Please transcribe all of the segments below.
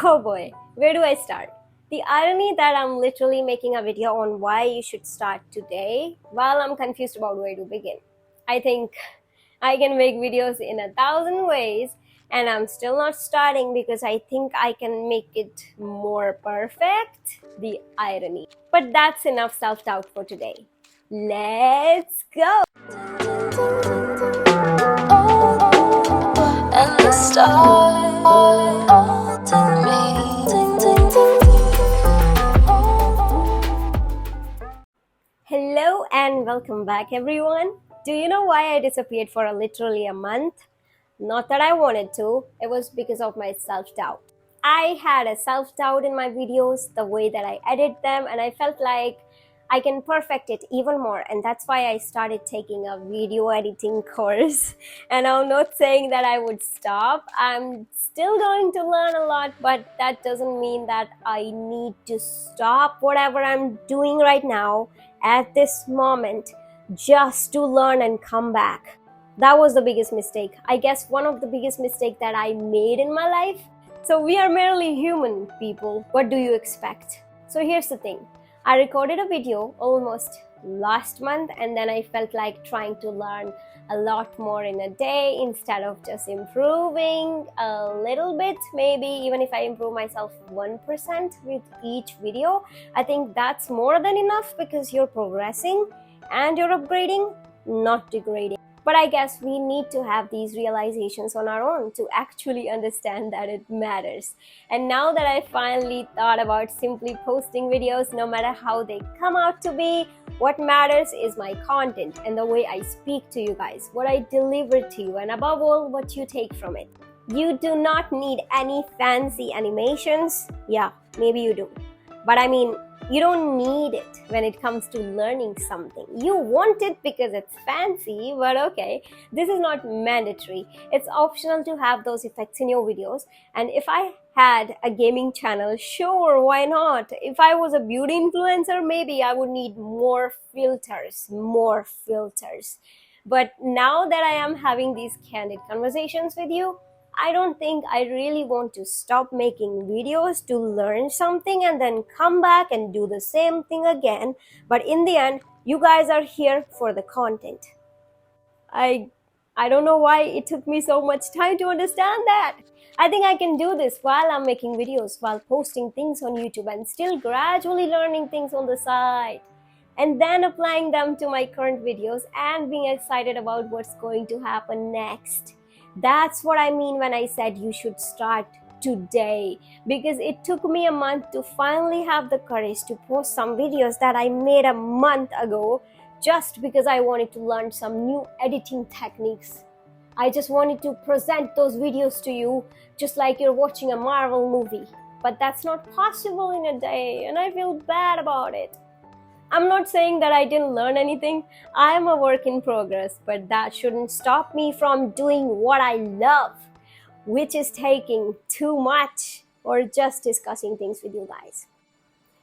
Oh boy, where do I start? The irony that I'm literally making a video on why you should start today, while I'm confused about where to begin. I think I can make videos in 1,000 ways, and I'm still not starting because I think I can make it more perfect. The irony. But that's enough self-doubt for today. Let's go! And the stars to me. Hello and welcome back, everyone. Do you know why I disappeared for literally a month? Not that I wanted to, it was because of my self-doubt. I had a self-doubt in my videos, the way that I edit them, and I felt like I can perfect it even more, and that's why I started taking a video editing course. And I'm not saying that I would stop. I'm still going to learn a lot, but that doesn't mean that I need to stop whatever I'm doing right now at this moment just to learn and come back. That was the biggest mistake. I guess one of the biggest mistakes that I made in my life. So we are merely human people. What do you expect? So here's the thing. I recorded a video almost last month, and then I felt like trying to learn a lot more in a day instead of just improving a little bit. Maybe even if I improve myself 1% with each video, I think that's more than enough because you're progressing and you're upgrading, not degrading. But I guess we need to have these realizations on our own to actually understand that it matters. And now that I finally thought about simply posting videos, no matter how they come out to be, what matters is my content and the way I speak to you guys, what I deliver to you, and above all, what you take from it. You do not need any fancy animations. Yeah, maybe you do. But I mean, you don't need it when it comes to learning something. You want it because it's fancy, but okay, this is not mandatory. It's optional to have those effects in your videos. And if I had a gaming channel, sure, why not? If I was a beauty influencer, maybe I would need more filters. But now that I am having these candid conversations with you, I don't think I really want to stop making videos to learn something and then come back and do the same thing again. But in the end, you guys are here for the content. I don't know why it took me so much time to understand that. I think I can do this while I'm making videos, while posting things on YouTube, and still gradually learning things on the side. And then applying them to my current videos and being excited about what's going to happen next. That's what I mean when I said you should start today, because it took me a month to finally have the courage to post some videos that I made a month ago just because I wanted to learn some new editing techniques. I just wanted to present those videos to you just like you're watching a Marvel movie. But that's not possible in a day, and I feel bad about it. I'm not saying that I didn't learn anything. I am a work in progress, but that shouldn't stop me from doing what I love, which is taking too much or just discussing things with you guys.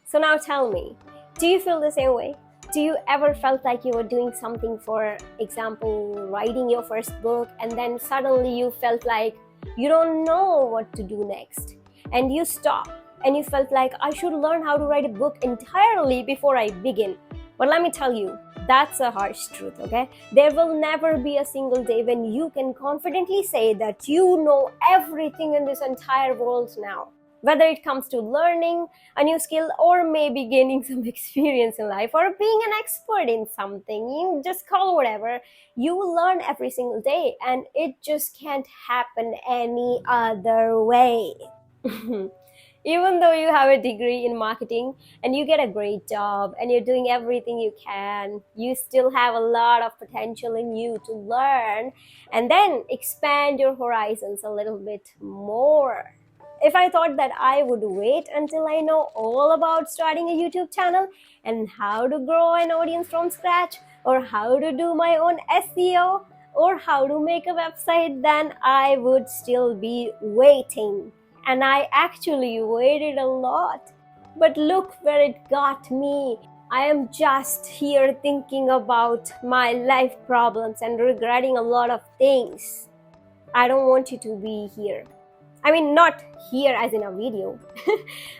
So now tell me, do you feel the same way? Do you ever felt like you were doing something, for example, writing your first book, and then suddenly you felt like you don't know what to do next, and you stop? And you felt like I should learn how to write a book entirely before I begin. But let me tell you, that's a harsh truth, okay? There will never be a single day when you can confidently say that you know everything in this entire world now. Whether it comes to learning a new skill, or maybe gaining some experience in life, or being an expert in something, you just call whatever, you will learn every single day, and it just can't happen any other way. Even though you have a degree in marketing and you get a great job and you're doing everything you can, you still have a lot of potential in you to learn and then expand your horizons a little bit more. If I thought that I would wait until I know all about starting a YouTube channel and how to grow an audience from scratch, or how to do my own SEO, or how to make a website, then I would still be waiting. And I actually waited a lot. But look where it got me. I am just here thinking about my life problems and regretting a lot of things. I don't want you to be here. I mean, not here as in a video.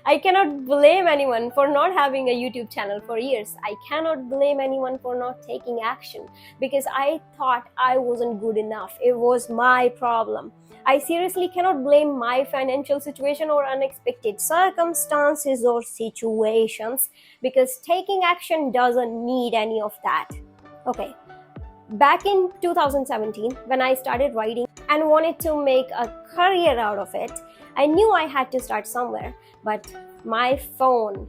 I cannot blame anyone for not having a YouTube channel for years. I cannot blame anyone for not taking action because I thought I wasn't good enough. It was my problem. I seriously cannot blame my financial situation or unexpected circumstances or situations because taking action doesn't need any of that. Okay, back in 2017, when I started writing and wanted to make a career out of it, I knew I had to start somewhere. But my phone,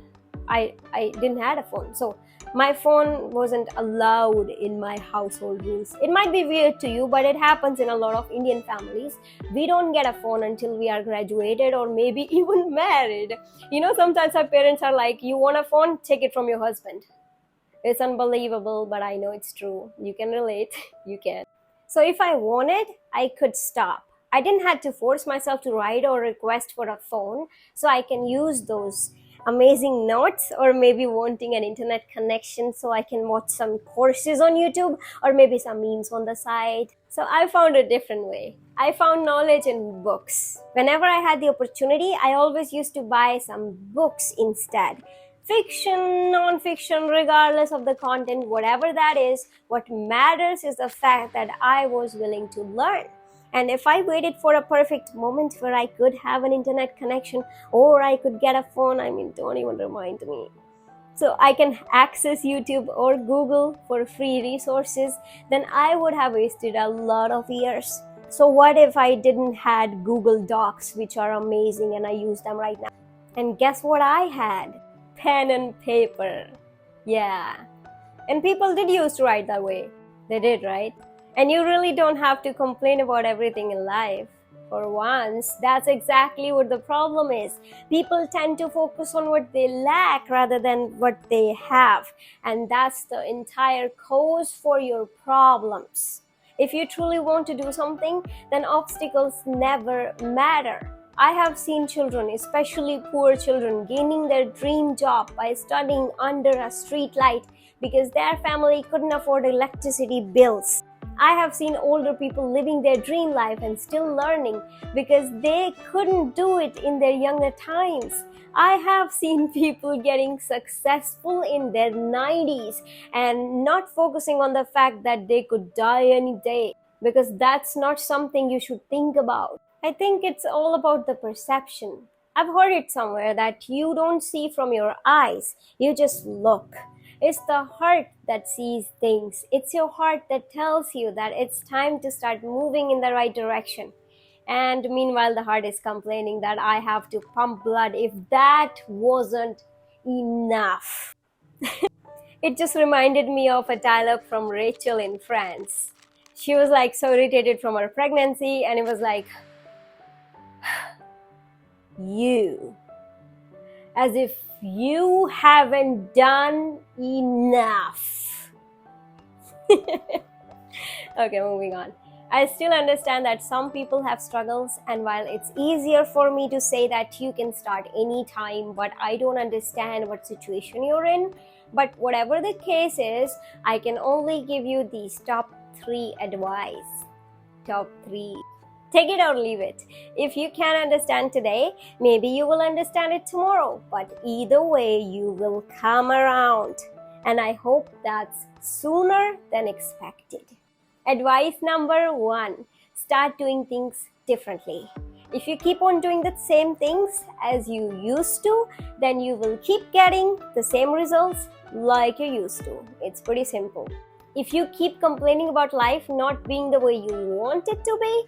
I didn't have a phone. So my phone wasn't allowed in my household rules. It might be weird to you, but it happens in a lot of Indian families. We don't get a phone until we are graduated or maybe even married. Sometimes our parents are like, you want a phone? Take it from your husband. It's unbelievable, but I know it's true. You can relate. You can. So if I wanted, I could stop. I didn't have to force myself to write or request for a phone, so I can use those amazing notes or maybe wanting an internet connection so I can watch some courses on YouTube or maybe some memes on the side. So I found a different way. I found knowledge in books. Whenever I had the opportunity, I always used to buy some books instead. Fiction, non-fiction, regardless of the content, whatever that is, what matters is the fact that I was willing to learn. And if I waited for a perfect moment where I could have an internet connection or I could get a phone, don't even remind me. So I can access YouTube or Google for free resources, then I would have wasted a lot of years. So what if I didn't had Google Docs, which are amazing and I use them right now? And guess what I had? Pen and paper. Yeah. And people did used to write that way. They did, right? And you really don't have to complain about everything in life. For once, that's exactly what the problem is. People tend to focus on what they lack rather than what they have. And that's the entire cause for your problems. If you truly want to do something, then obstacles never matter. I have seen children, especially poor children, gaining their dream job by studying under a street light because their family couldn't afford electricity bills. I have seen older people living their dream life and still learning because they couldn't do it in their younger times. I have seen people getting successful in their 90s and not focusing on the fact that they could die any day because that's not something you should think about. I think it's all about the perception. I've heard it somewhere that you don't see from your eyes, you just look. It's the heart that sees things. It's your heart that tells you that it's time to start moving in the right direction. And meanwhile, the heart is complaining that I have to pump blood if that wasn't enough. It just reminded me of a dialogue from Rachel in France. She was like so irritated from her pregnancy, and it was like, you, as if you haven't done enough. Okay, moving on. I still understand that some people have struggles, and while it's easier for me to say that you can start anytime, but I don't understand what situation you're in. But whatever the case is, I can only give you these top 3 advice. Top 3. Take it or leave it. If you can understand today, maybe you will understand it tomorrow. But either way, you will come around. And I hope that's sooner than expected. Advice number 1. Start doing things differently. If you keep on doing the same things as you used to, then you will keep getting the same results like you used to. It's pretty simple. If you keep complaining about life not being the way you want it to be,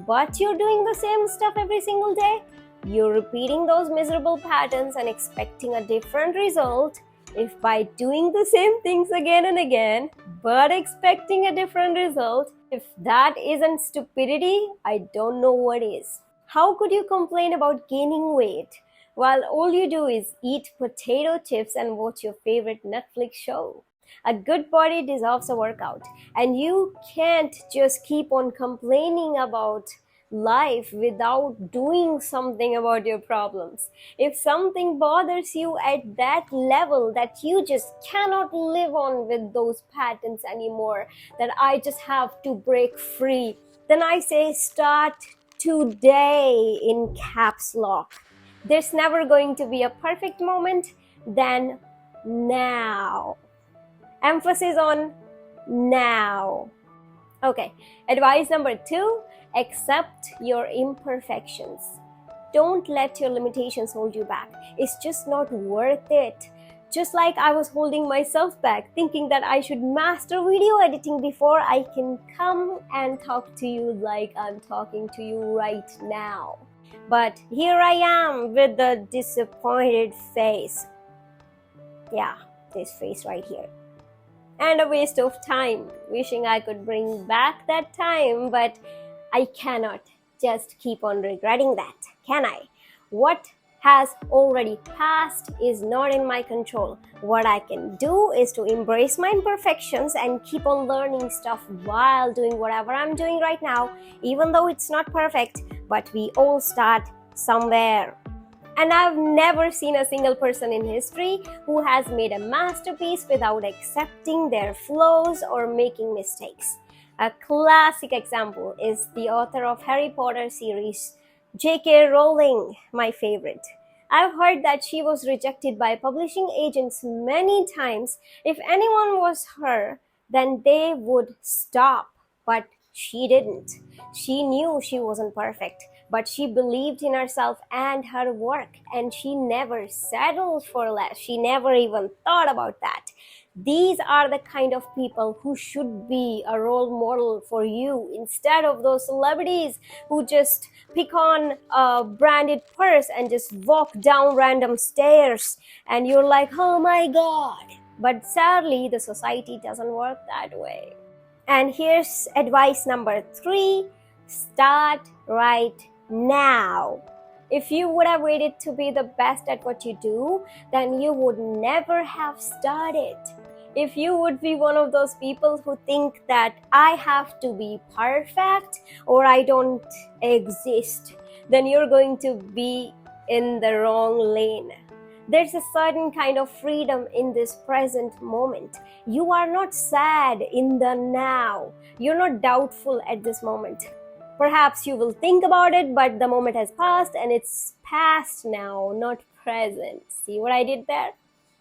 but you're doing the same stuff every single day, you're repeating those miserable patterns and expecting a different result. If by doing the same things again and again, but expecting a different result, if that isn't stupidity, I don't know what is. How could you complain about gaining weight while all you do is eat potato chips and watch your favorite Netflix show? A good body deserves a workout, and you can't just keep on complaining about life without doing something about your problems. If something bothers you at that level that you just cannot live on with those patterns anymore, that I just have to break free, then I say start today in caps lock. There's never going to be a perfect moment than now. Emphasis on now. Okay, advice number 2, accept your imperfections. Don't let your limitations hold you back. It's just not worth it. Just like I was holding myself back, thinking that I should master video editing before I can come and talk to you like I'm talking to you right now. But here I am with the disappointed face. Yeah, this face right here. And a waste of time, wishing I could bring back that time, but I cannot just keep on regretting that, can I? What has already passed is not in my control. What I can do is to embrace my imperfections and keep on learning stuff while doing whatever I'm doing right now, even though it's not perfect, but we all start somewhere. And I've never seen a single person in history who has made a masterpiece without accepting their flaws or making mistakes. A classic example is the author of Harry Potter series, J.K. Rowling, my favorite. I've heard that she was rejected by publishing agents many times. If anyone was her, then they would stop. But she didn't. She knew she wasn't perfect, but she believed in herself and her work, and she never settled for less. She never even thought about that. These are the kind of people who should be a role model for you, instead of those celebrities who just pick on a branded purse and just walk down random stairs and you're like, oh my god. But sadly, the society doesn't work that way. And here's advice number 3, start right now. If you would have waited to be the best at what you do, then you would never have started. If you would be one of those people who think that I have to be perfect or I don't exist, then you're going to be in the wrong lane. There's a certain kind of freedom in this present moment. You are not sad in the now. You're not doubtful at this moment. Perhaps you will think about it, but the moment has passed and it's past now, not present. See what I did there?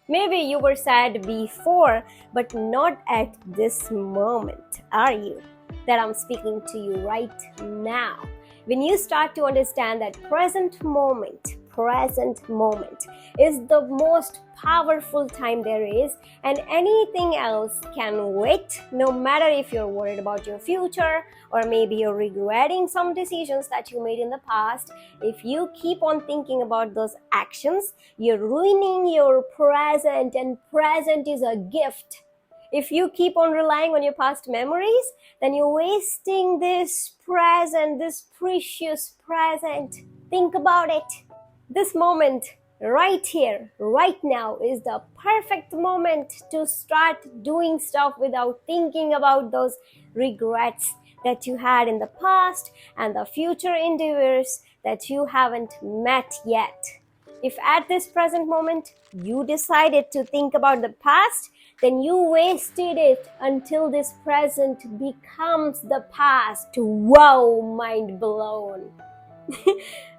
Maybe you were sad before, but not at this moment, are you? That I'm speaking to you right now. When you start to understand that present moment is the most powerful time there is, and anything else can wait, no matter if you're worried about your future or maybe you're regretting some decisions that you made in the past. If you keep on thinking about those actions, you're ruining your present, and present is a gift. If you keep on relying on your past memories, then you're wasting this present, this precious present. Think about it. This moment right here, right now, is the perfect moment to start doing stuff without thinking about those regrets that you had in the past and the future endeavors that you haven't met yet. If at this present moment you decided to think about the past, then you wasted it until this present becomes the past. Wow, mind blown.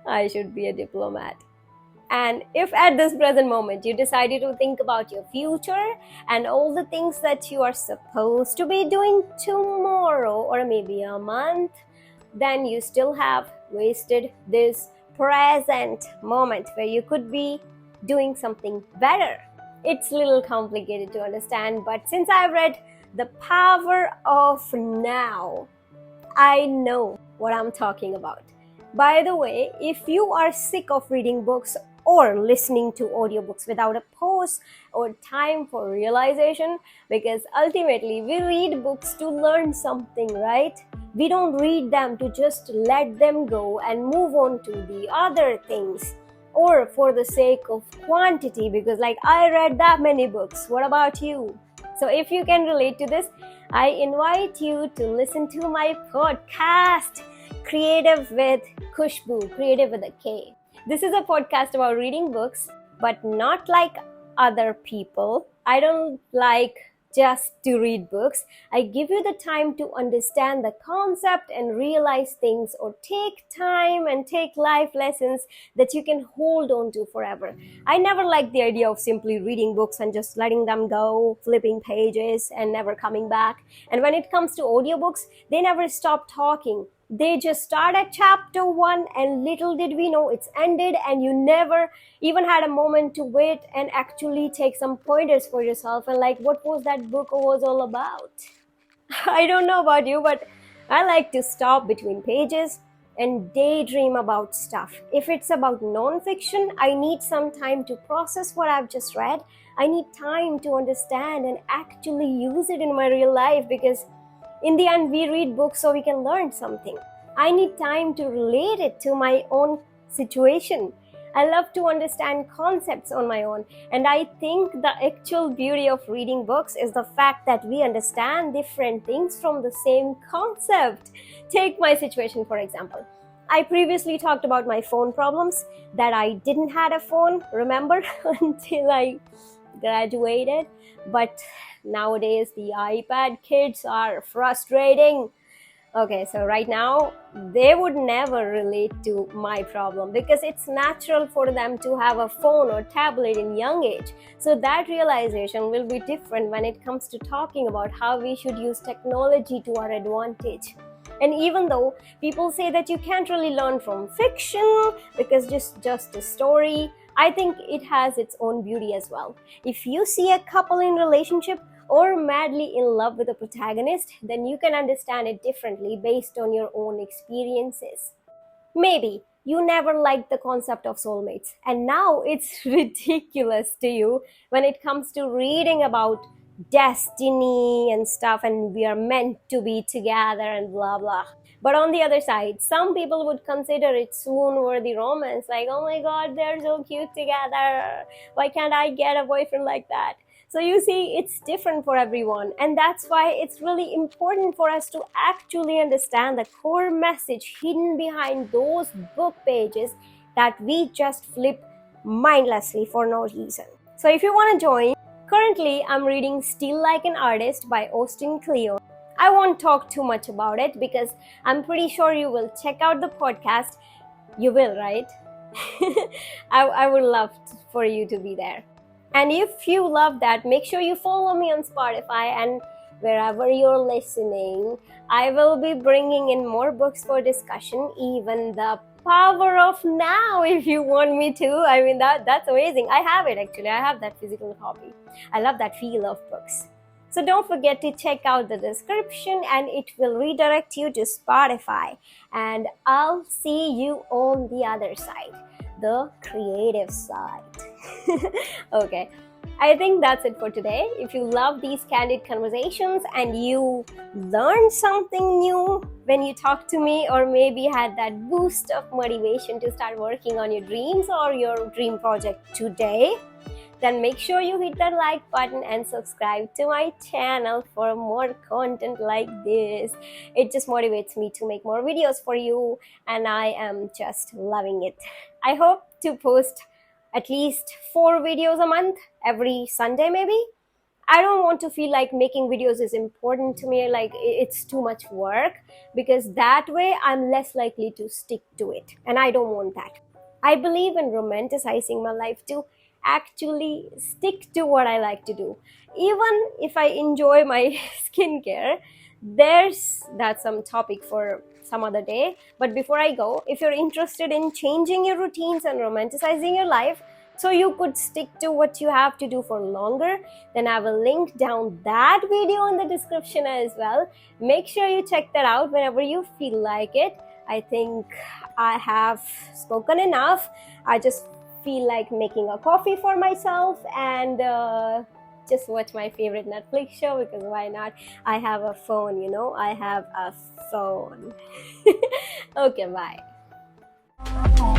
I should be a diplomat. And if at this present moment you decided to think about your future and all the things that you are supposed to be doing tomorrow or maybe a month, then you still have wasted this present moment where you could be doing something better. It's a little complicated to understand, but since I've read The Power of Now, I know what I'm talking about. By the way, if you are sick of reading books or listening to audiobooks without a pause or time for realization, because ultimately we read books to learn something, right? We don't read them to just let them go and move on to the other things, or for the sake of quantity, because like I read that many books. What about you? So if you can relate to this, I invite you to listen to my podcast, Kreative with Khushboo, Kreative with a K. This is a podcast about reading books, but not like other people. I don't like just to read books. I give you the time to understand the concept and realize things, or take time and take life lessons that you can hold on to forever. I never liked the idea of simply reading books and just letting them go, flipping pages and never coming back. And when it comes to audiobooks, they never stop talking. They just start at chapter 1 and little did we know it's ended, and you never even had a moment to wait and actually take some pointers for yourself and like what was that book was all about. I don't know about you, but I like to stop between pages and daydream about stuff. If it's about non-fiction, I need some time to process what I've just read. I need time to understand and actually use it in my real life, because in the end, we read books so we can learn something. I need time to relate it to my own situation. I love to understand concepts on my own. And I think the actual beauty of reading books is the fact that we understand different things from the same concept. Take my situation, for example. I previously talked about my phone problems, that I didn't have a phone, remember, until I graduated. But nowadays, the iPad kids are frustrating. Okay, so right now, they would never relate to my problem because it's natural for them to have a phone or tablet in young age. So that realization will be different when it comes to talking about how we should use technology to our advantage. And even though people say that you can't really learn from fiction because just a story, I think it has its own beauty as well. If you see a couple in relationship or madly in love with a protagonist, then you can understand it differently based on your own experiences. Maybe you never liked the concept of soulmates, and now it's ridiculous to you when it comes to reading about destiny and stuff, and we are meant to be together and blah blah. But on the other side, some people would consider it swoon-worthy romance, like, oh my god, they're so cute together. Why can't I get a boyfriend like that? So you see, it's different for everyone, and that's why it's really important for us to actually understand the core message hidden behind those book pages that we just flip mindlessly for no reason. So if you want to join, currently I'm reading Still Like an Artist by Austin Kleon. I won't talk too much about it because I'm pretty sure you will check out the podcast. You will, right? I would love for you to be there. And if you love that, make sure you follow me on Spotify and wherever you're listening. I will be bringing in more books for discussion, even the power of now if you want me to. I mean, that's amazing. I have it actually. I have that physical copy. I love that feel of books. So don't forget to check out the description and it will redirect you to Spotify. And I'll see you on the other side, the creative side. Okay, I think that's it for today. If you love these candid conversations and you learned something new when you talk to me, or maybe had that boost of motivation to start working on your dreams or your dream project today, then make sure you hit that like button and subscribe to my channel for more content like this. It just motivates me to make more videos for you, and I am just loving it. I hope to post at least 4 videos a month, every Sunday maybe. I don't want to feel like making videos is important to me, like it's too much work, because that way I'm less likely to stick to it, and I don't want that. I believe in romanticizing my life to actually stick to what I like to do. Even if I enjoy my skincare, that's some topic for some other day. But before I go, if you're interested in changing your routines and romanticizing your life so you could stick to what you have to do for longer, then I will link down that video in the description as well. Make sure you check that out whenever you feel like it. I think I have spoken enough. I just feel like making a coffee for myself and just watch my favorite Netflix show, because why not? I have a phone, I have a phone. Okay, bye.